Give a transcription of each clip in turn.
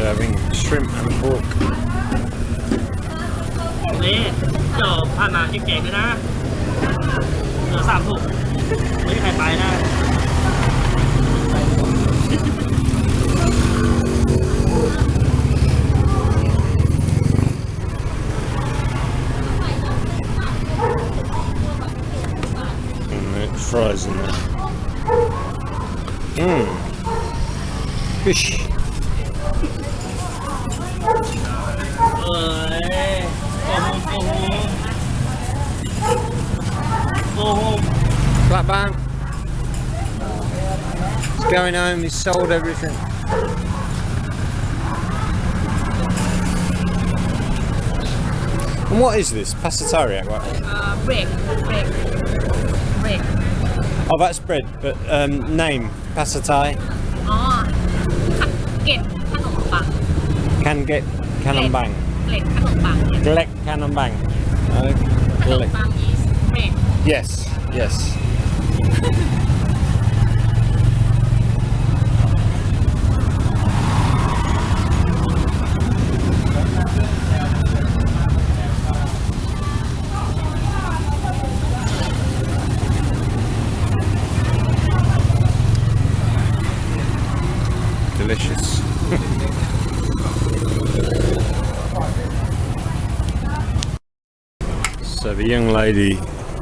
They're having shrimp and pork. นี่เดี๋ยวผ่านมาที่แกงด้วยนะเหลือ3 ถุงไม่มีใครไปนะ Fries in there. Fish. เอ้ยโอ้โห Black man. He's going home. He's sold everything. And what is this? Pasatariak, right? bread Oh, that's bread, but name Pasatai. อ๋อเก็บขนมปัง Can get Kanambang. เกล็ดขนมปัง Glek Kanambang. ขนมปัง is bread Yes, yes. Delicious. So the young lady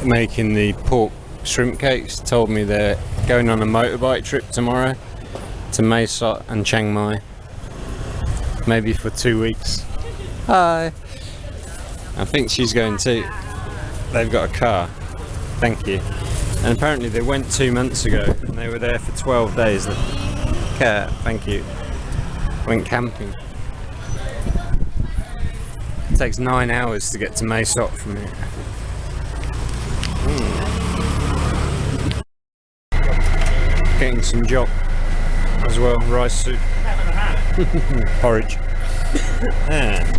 making the pork shrimp cakes told me they're going on a motorbike trip tomorrow to Mae Sot and Chiang Mai, maybe for 2 weeks. Hi. I think she's going too. They've got a car. Thank you. And apparently they went 2 months ago and they were there for 12 days. Cat, thank you. Went camping. It takes 9 hours to get to Mae Sot from here. Getting some jok as well, rice soup. Porridge. Yeah.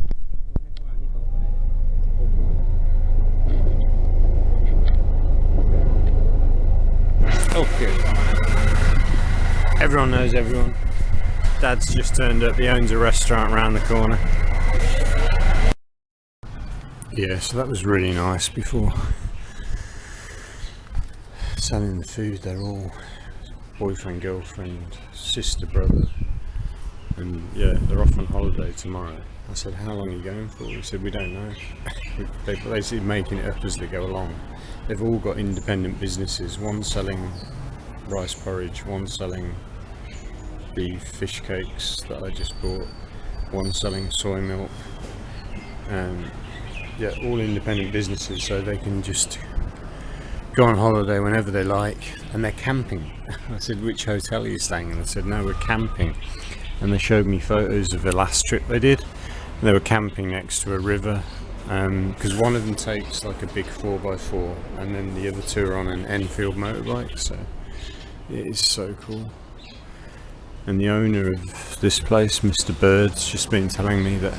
Okay. Everyone knows everyone. Dad's just turned up, he owns a restaurant around the corner. Yeah, so that was really nice before. Selling the food, they're all boyfriend, girlfriend, sister, brother. And yeah, they're off on holiday tomorrow. I said, how long are you going for? He said, we don't know. They're basically making it up as they go along. They've all got independent businesses, one selling rice porridge, one selling beef fish cakes that I just bought, one selling soy milk, yeah, all independent businesses, so they can just go on holiday whenever they like. And they're camping. I said, which hotel are you staying in? They said, no, we're camping. And they showed me photos of the last trip they did. They were camping next to a river, because one of them takes like a big 4x4 and then the other two are on an Enfield motorbike, so it is so cool. And the owner of this place, Mr. Bird's, just been telling me that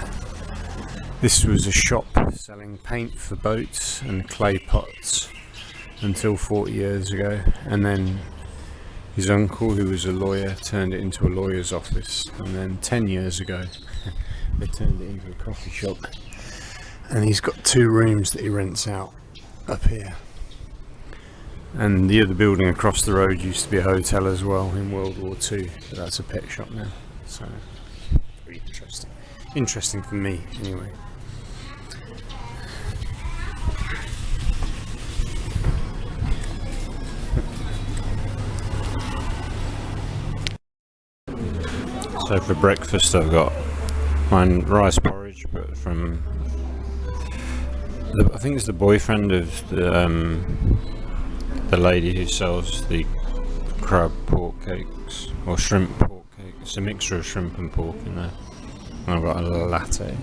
this was a shop selling paint for boats and clay pots until 40 years ago, and then his uncle, who was a lawyer, turned it into a lawyer's office, and then 10 years ago they turned it into a coffee shop. And he's got 2 rooms that he rents out up here. And the other building across the road used to be a hotel as well in World War II, but that's a pet shop now. So, very interesting. Interesting for me, anyway. So for breakfast I've got my rice porridge, but from I think it's the boyfriend of the lady who sells the crab pork cakes, or shrimp pork cake. It's a mixture of shrimp and pork in there. And I've got a little latte.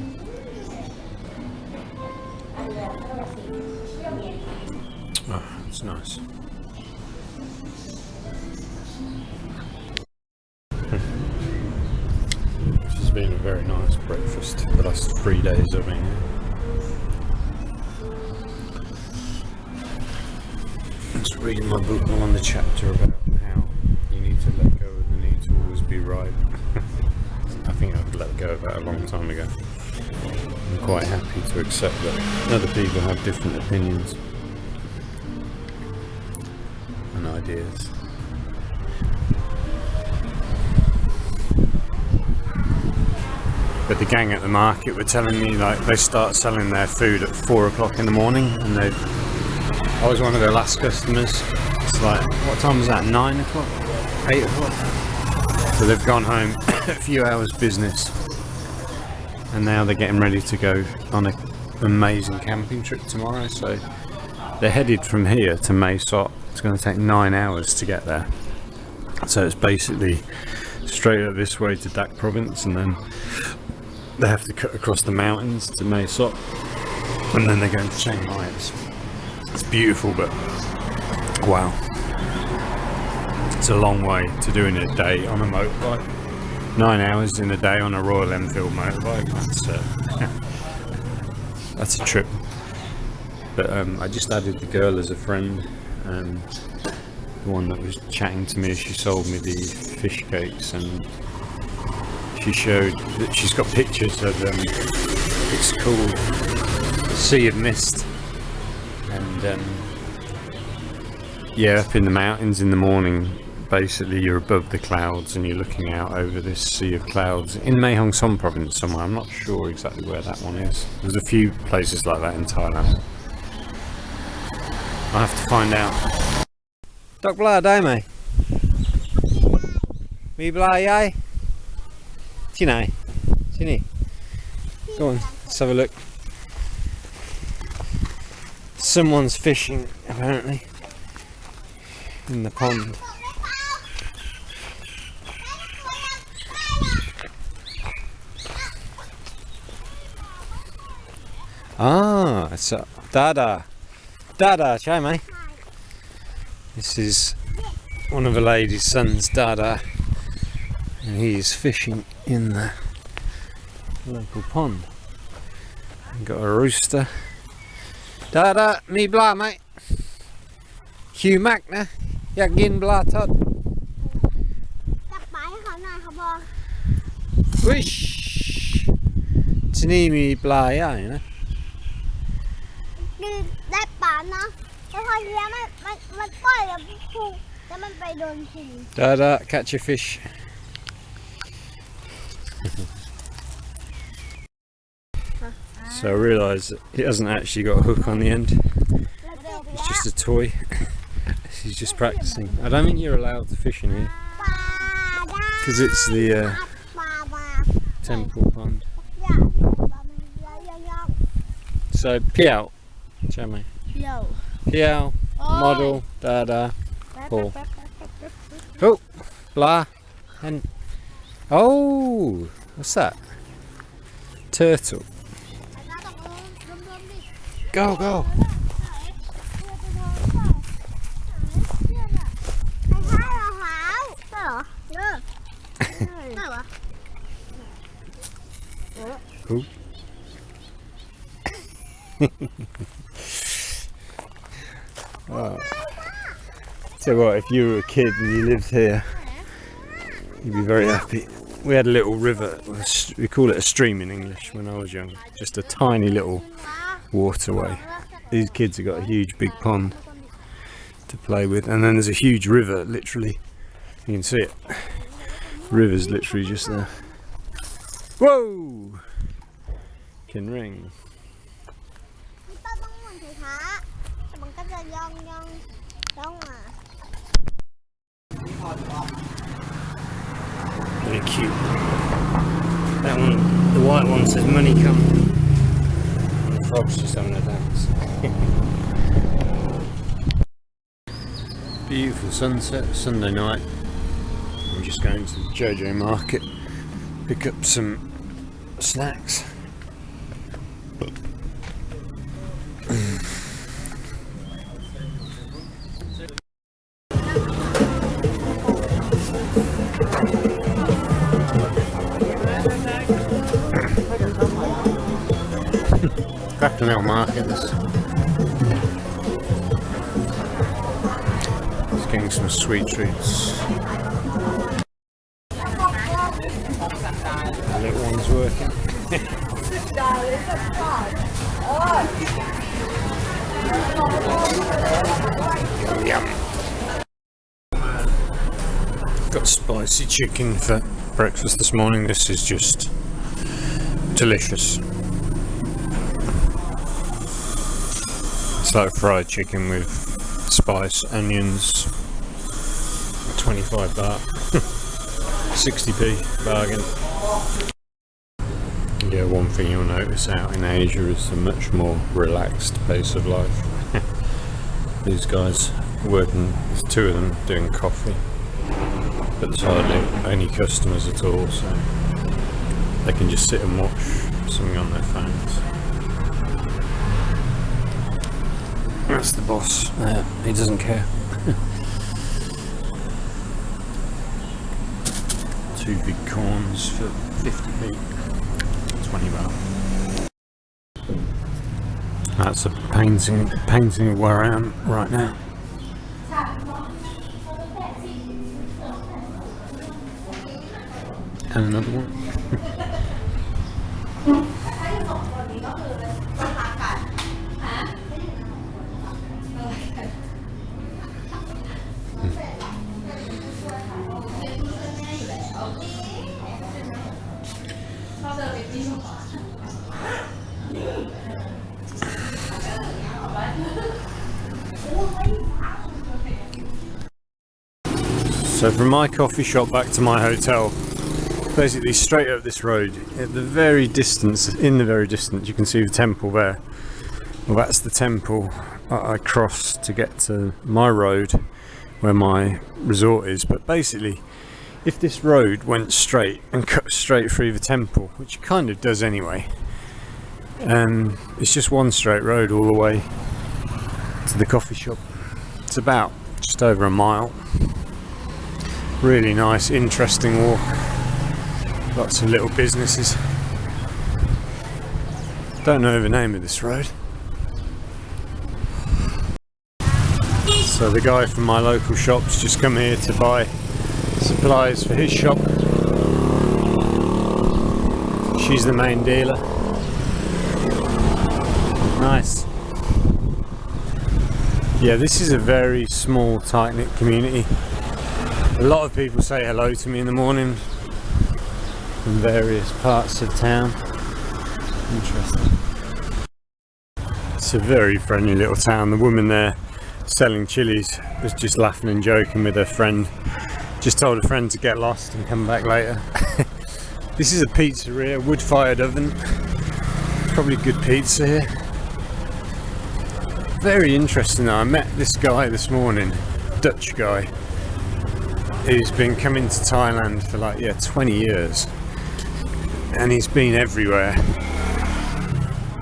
Oh, it's nice. This has been a very nice breakfast the last 3 days I've been here. Just reading my book while on the chapter about how you need to let go of the need to always be right. I think I would let go of that a long time ago. I'm quite happy to accept that other people have different opinions and ideas. But the gang at the market were telling me like they start selling their food at 4 o'clock in the morning, and I was one of their last customers. It's like, what time was that? 9 o'clock? 8 o'clock? So they've gone home, a few hours business, and now they're getting ready to go on an amazing camping trip tomorrow. So they're headed from here to Mae Sot. It's going to take 9 hours to get there. So it's basically straight up this way to Dak province, and then they have to cut across the mountains to Mae Sot, and then they're going to Chiang. It's beautiful, but wow, it's a long way to do in a day on a motorbike. 9 hours in a day on a Royal Enfield motorbike. That's a trip. But I just added the girl as a friend, and the one that was chatting to me, she sold me the fish cakes, and she showed that she's got pictures of it's called Sea of Mist, and yeah, up in the mountains in the morning, basically you're above the clouds and you're looking out over this sea of clouds in Mae Hong Son province somewhere. I'm not sure exactly where that one is. There's a few places like that in Thailand. I'll have to find out. Dog blah day mate. Me blah yay. Chinai. Chini. Go on, let's have a look. Someone's fishing apparently in the pond. Ah, it's a Dada. Dada, chai mate. This is one of the lady's sons, Dada, and he's fishing in the local pond. Got a rooster. Dada, me blah mate. Hugh Macna, yak gin blah Todd. Wish. Tini me blah ya, you know. Dada, catch a fish. So I realised that it hasn't actually got a hook on the end. It's just a toy. She's just practicing. I don't think you're allowed to fish in here because it's the temple pond. So piao, chame. Piao, model, Dada, Paul. Oh, blah, and oh, what's that? Turtle. Go, go. Cool. Oh. So what, if you were a kid and you lived here, you'd be very happy. We had a little river, we call it a stream in English when I was young, just a tiny little waterway. These kids have got a huge big pond to play with, and then there's a huge river, literally, you can see it. The river's literally just there. Whoa! Can ring. Very cute. That one, the white one says money come. And the frog's just having a dance. Beautiful sunset, Sunday night. I'm just going to the JJ market, pick up some snacks. Cracking little market this. Just getting some sweet treats. The little one's working. Yum. Got spicy chicken for breakfast this morning. This is just delicious. It's like fried chicken with spice, onions. 25 baht. 60p bargain. Yeah, one thing you'll notice out in Asia is a much more relaxed pace of life. These guys working, there's two of them doing coffee, but there's hardly any customers at all, so they can just sit and watch something on their phones. That's the boss. He doesn't care. Two big corns for 50p, 20 baht. That's a painting of where I am right now. And another one. So from my coffee shop back to my hotel, basically straight up this road, at the very distance, in the very distance, you can see the temple there. Well, that's the temple I crossed to get to my road where my resort is. But basically, if this road went straight and cut straight through the temple, which it kind of does anyway, it's just one straight road all the way to the coffee shop. It's about just over a mile. Really nice, interesting walk. Lots of little businesses. Don't know the name of this road. So the guy from my local shop's just come here to buy supplies for his shop. She's the main dealer. Nice. Yeah, this is a very small, tight-knit community. A lot of people say hello to me in the morning from various parts of town. Interesting. It's a very friendly little town. The woman there selling chilies was just laughing and joking with her friend. Just told a friend to get lost and come back later. This is a pizzeria, wood-fired oven. Probably good pizza here. Very interesting though. I met this guy this morning, Dutch guy, who's been coming to Thailand for like 20 years, and he's been everywhere,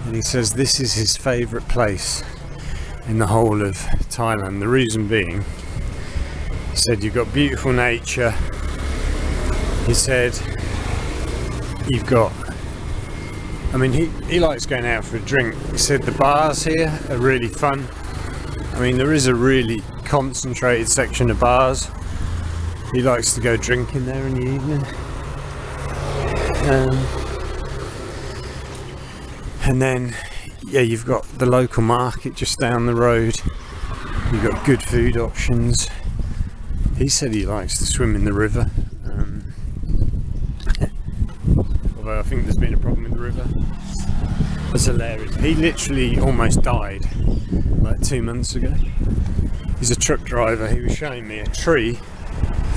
and he says this is his favourite place in the whole of Thailand. The reason being, he said, you've got beautiful nature. He said you've got, I mean, he likes going out for a drink. He said the bars here are really fun. I mean, there is a really concentrated section of bars. He likes to go drinking there in the evening. And then, yeah, you've got the local market just down the road. You've got good food options. He said he likes to swim in the river. Although I think there's been a problem with the river. That's hilarious. He literally almost died like 2 months ago. He's a truck driver. He was showing me a tree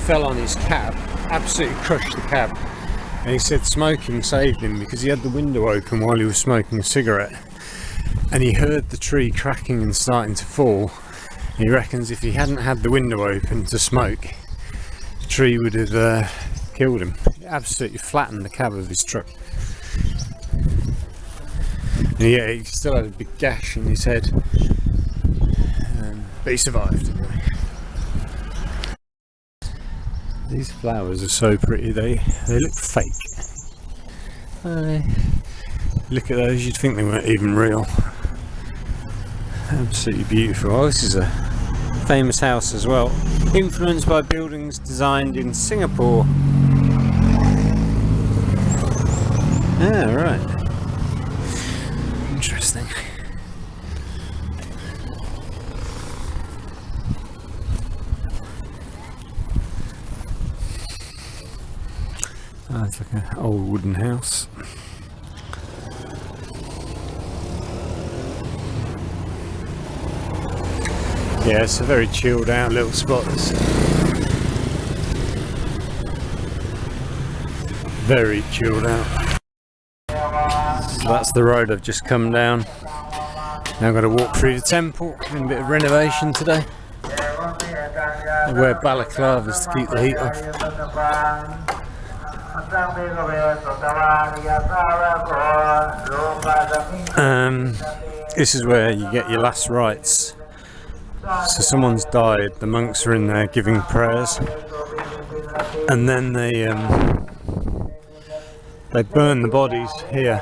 fell on his cab, absolutely crushed the cab, and he said smoking saved him because he had the window open while he was smoking a cigarette, and he heard the tree cracking and starting to fall. And he reckons if he hadn't had the window open to smoke, the tree would have killed him. It absolutely flattened the cab of his truck. And yeah, he still had a big gash in his head, but he survived anyway. These flowers are so pretty, they look fake. Look at those, you'd think they weren't even real. Absolutely beautiful. Oh, this is a famous house as well. Influenced by buildings designed in Singapore. Ah, right. Interesting. Oh, it's like an old wooden house. Yeah, it's a very chilled out little spot. Very chilled out. So that's the road I've just come down. Now I've got to walk through the temple. Doing a bit of renovation today. I wear balaclavas to keep the heat off. This is where you get your last rites. So someone's died, the monks are in there giving prayers, and then they burn the bodies here.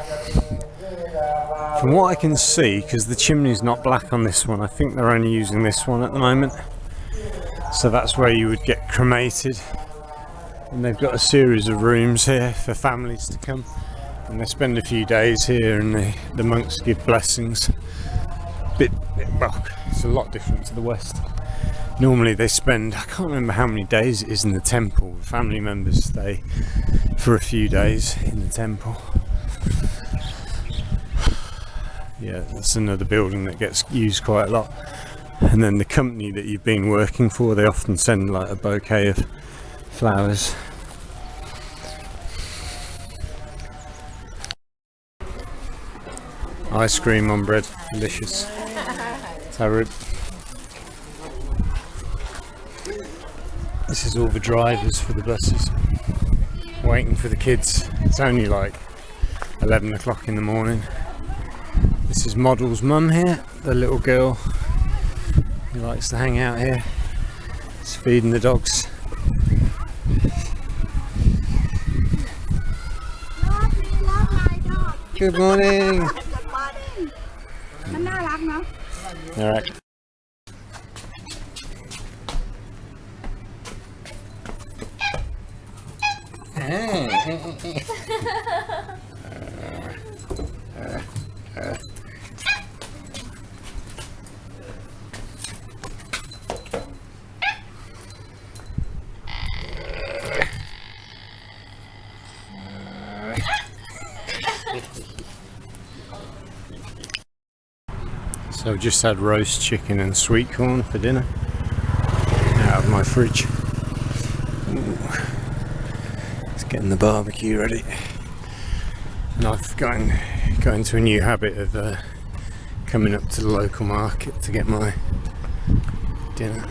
From what I can see, because the chimney's not black on this one, I think they're only using this one at the moment. So that's where you would get cremated. And they've got a series of rooms here for families to come, and they spend a few days here, and the monks give blessings. Well, it's a lot different to the West. Normally they spend, I can't remember how many days it is in the temple. Family members stay for a few days in the temple. Yeah, that's another building that gets used quite a lot. And then the company that you've been working for, they often send like a bouquet of flowers. Ice cream on bread, delicious. Tarib. This is all the drivers for the buses, waiting for the kids. It's only like 11 o'clock in the morning. This is Model's mum here, the little girl who likes to hang out here. It's feeding the dogs. Good morning. All right. So I've just had roast chicken and sweet corn for dinner out of my fridge. Ooh. It's getting the barbecue ready. And I've got into a new habit of coming up to the local market to get my dinner.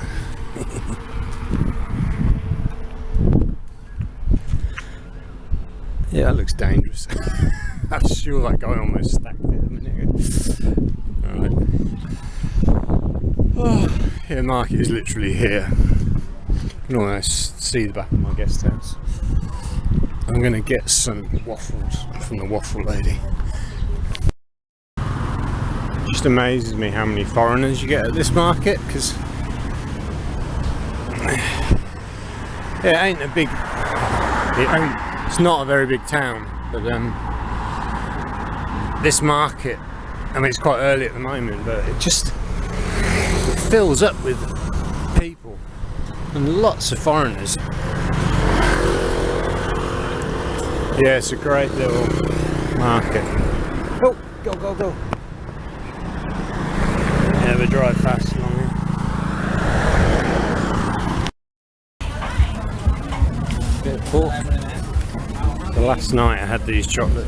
Yeah, that looks dangerous. I'm sure that guy almost stacked it a minute ago. Alright. Oh, yeah, the market is literally here. You can almost see the back of my guest house. I'm going to get some waffles from the waffle lady. It just amazes me how many foreigners you get at this market, because it ain't a big... It's not a very big town, but this market, I mean, it's quite early at the moment, but it just fills up with people and lots of foreigners. Yeah, it's a great little market. Oh, go, go, go. Yeah, we drive fast along here. Bit of pork. The last night I had these chocolate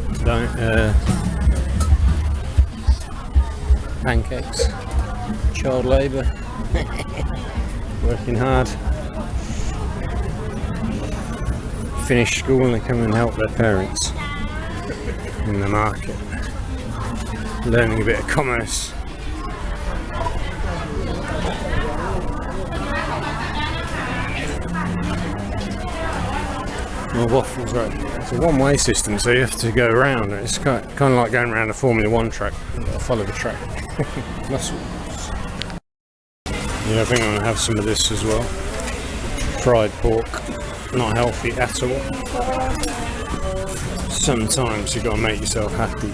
pancakes. Child labour. Working hard. Finish school and they come and help their parents in the market. Learning a bit of commerce. More waffles, right? It's a one-way system, so you have to go around. It's kind of like going around a Formula 1 track. You've got to follow the track. Muscles. Yeah, I think I'm going to have some of this as well. Fried pork. Not healthy at all. Sometimes you've got to make yourself happy.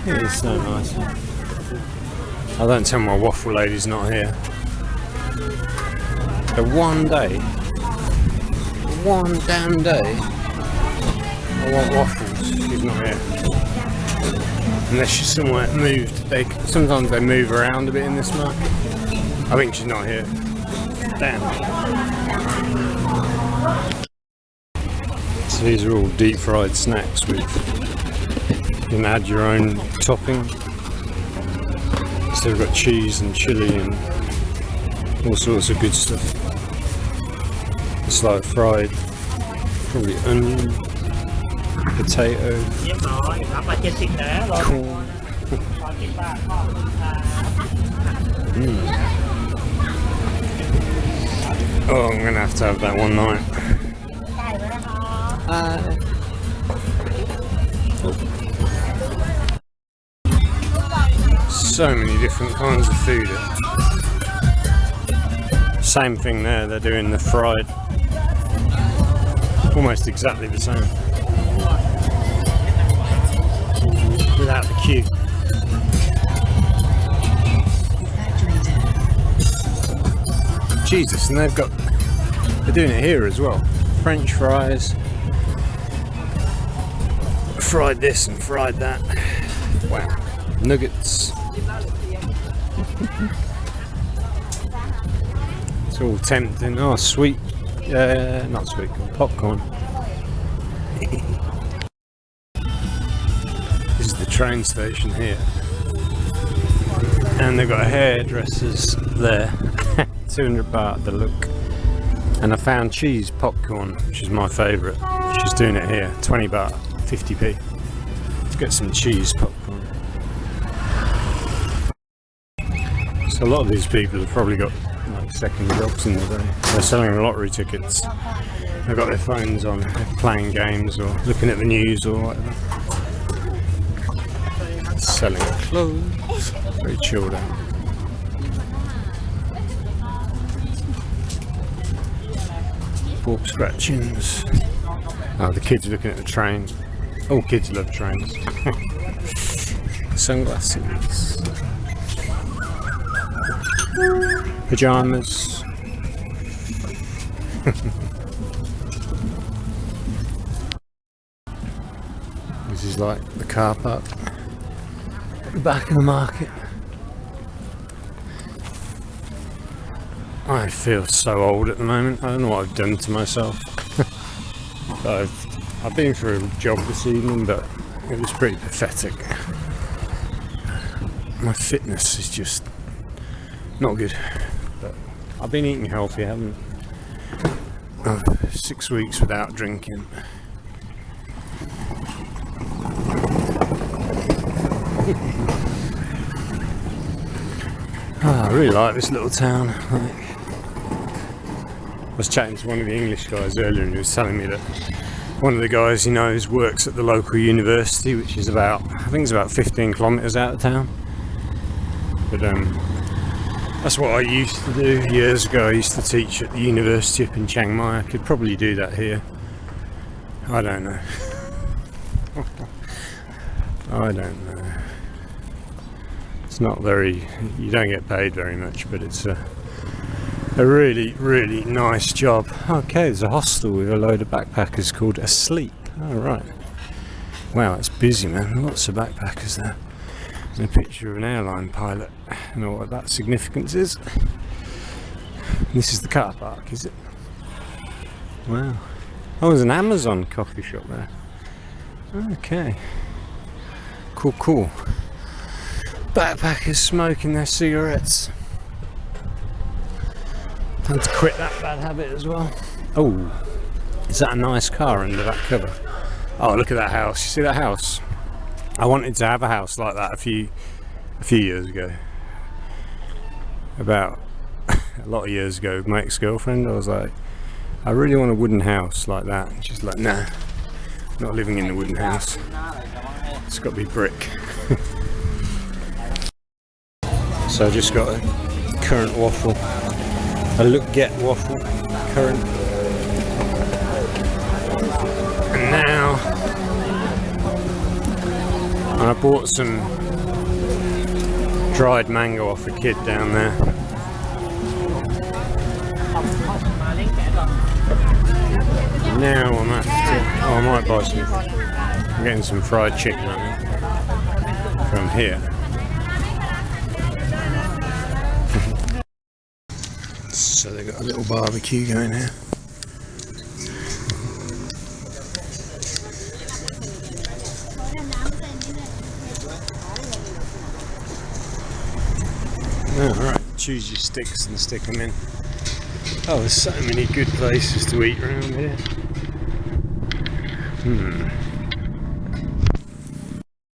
It is so nice. I don't tell my waffle lady's not here. The one damn day I want waffles, she's not here. Unless she's somewhere moved. Sometimes they move around a bit in this market. I think she's not here. Damn. So these are all deep fried snacks with, you can add your own topping. So we've got cheese and chilli and all sorts of good stuff. It's like fried, probably onion, potato, corn. Oh, I'm gonna have to have that one night. So many different kinds of food. Same thing there, they're doing the fried. Almost exactly the same. Without the queue. Jesus, and they're doing it here as well. French fries. Fried this and fried that. Wow. Nuggets. It's all tempting. Oh, sweet. Not sweet corn, popcorn. This is the train station here. And they've got hairdressers there. 200 baht the look. And I found cheese popcorn, which is my favourite. She's doing it here. 20 baht, 50p. Let's get some cheese popcorn. So a lot of these people have probably got like second jobs in the day. They're selling lottery tickets. They've got their phones on, they're playing games or looking at the news or whatever. Selling clothes. Very chilled out. Pork scratchings. Oh, the kids are looking at the train. All kids love trains. Sunglasses. Pyjamas. This is like the car park at the back of the market. I feel so old at the moment. I don't know what I've done to myself. I've been for a jog this evening, but it was pretty pathetic. My fitness is just not good. But I've been eating healthy, I haven't. 6 weeks without drinking. I really like this little town. I was chatting to one of the English guys earlier and he was telling me that one of the guys he knows works at the local university, which is about, I think it's about 15 kilometres out of town. But that's what I used to do years ago. I used to teach at the university up in Chiang. I could probably do that here. I don't know. I don't know. It's not very, you don't get paid very much, but it's a really, really nice job. Okay, there's a hostel with a load of backpackers called Asleep. Oh, right. Wow, it's busy, man. Lots of backpackers there. And a picture of an airline pilot. I don't know what that significance is. This is the car park, is it? Wow. Oh, there's an Amazon coffee shop there. Okay. Cool, cool. Backpackers smoking their cigarettes. Time to quit that bad habit as well. Oh, is that a nice car under that cover? Oh, look at that house. You see that house? I wanted to have a house like that a few years ago. About a lot of years ago with my ex-girlfriend. I was like, I really want a wooden house like that. And she's like, nah, not living in the wooden house. It's got to be brick. So I just got a currant waffle. a look get waffle current. And now I bought some dried mango off a kid down there. Now I'm at I might buy some. I'm getting some fried chicken, I think, from here. So they've got a little barbecue going here. Alright, choose your sticks and stick them in. Oh, there's so many good places to eat around here.